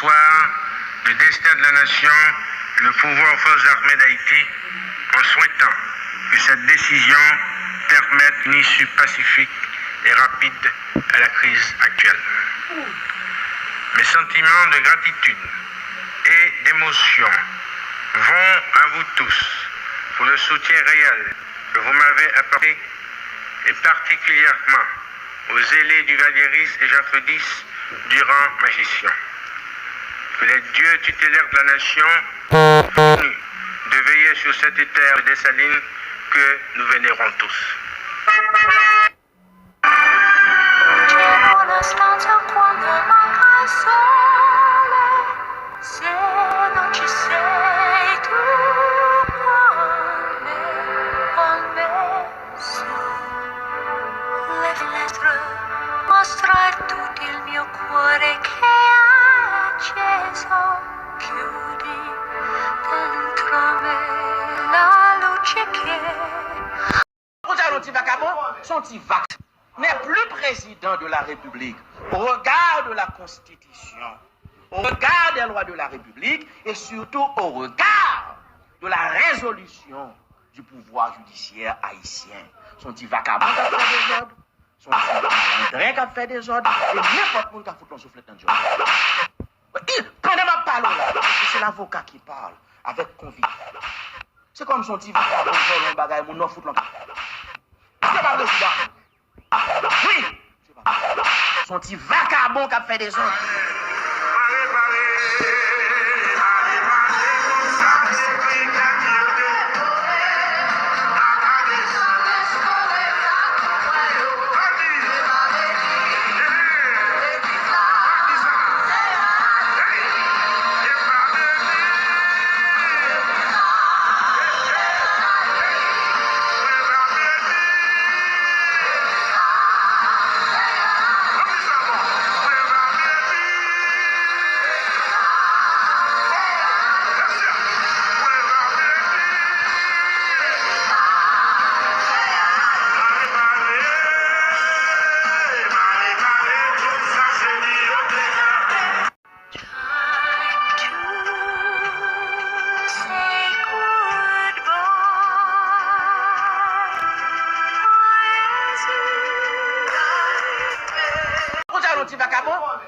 soir le destin de la nation et le pouvoir aux forces armées d'Haïti en souhaitant que cette décision permette une issue pacifique et rapide à la crise actuelle. Mes sentiments de gratitude et d'émotion vont à vous tous pour le soutien réel que vous m'avez apporté et particulièrement aux ailés du Valieris et Jaffredis durant ma gestion. Que les dieux tutélaires de la nation continuent de veiller sur cette terre de Dessalines que nous vénérons tous. Son petit vac n'est plus président de la République au regard de la Constitution, au regard des lois de la République et surtout au regard de la résolution du pouvoir judiciaire haïtien. Son petit vacabond qui a fait des ordres, son petit malandrin qui a fait des ordres et n'importe qui a foutu son soufflet dans le job. Pendant ma parole là, c'est l'avocat qui parle avec conviction. C'est comme son petit vacabond qui fait un bagage, mon nom fout l'en. C'est pas président. Oui, c'est pas. Son petit vacabond qui a fait des ordres.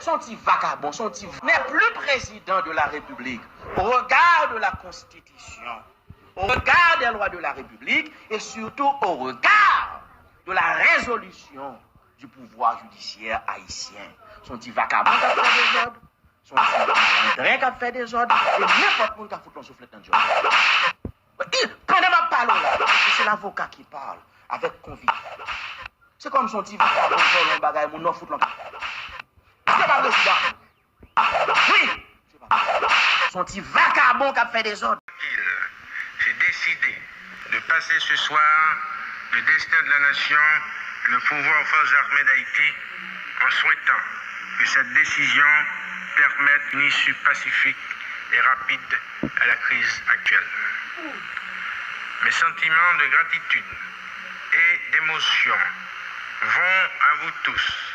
Son petit vacabond, n'est plus président de la République au regard de la Constitution, au regard des lois de la République et surtout au regard de la résolution du pouvoir judiciaire haïtien. Son petit vacabond qui a fait des ordres, son petit malandrin qui a fait des ordres et n'importe qui a foutu son soufflet dans le job. Pendant ma parole là, c'est l'avocat qui parle avec conviction. C'est comme son petit vacabond qui fait un bagage, mon nom fout l'en. C'est pas président. Oui, c'est pas. Son petit vacabond qui a fait des ordres. J'ai décidé de passer ce soir le destin de la nation et le pouvoir aux forces armées d'Haïti en souhaitant que cette décision permette une issue pacifique et rapide à la crise actuelle. Mes sentiments de gratitude et d'émotion vont à vous tous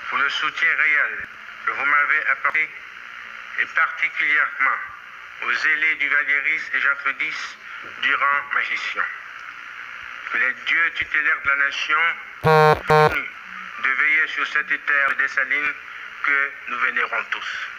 pour le soutien réel que vous m'avez apporté et particulièrement aux ailés du Valieris et Jaffredis durant ma gestion. Que les dieux tutélaires de la nation continuent de veiller sur cette terre de Dessalines que nous vénérons tous.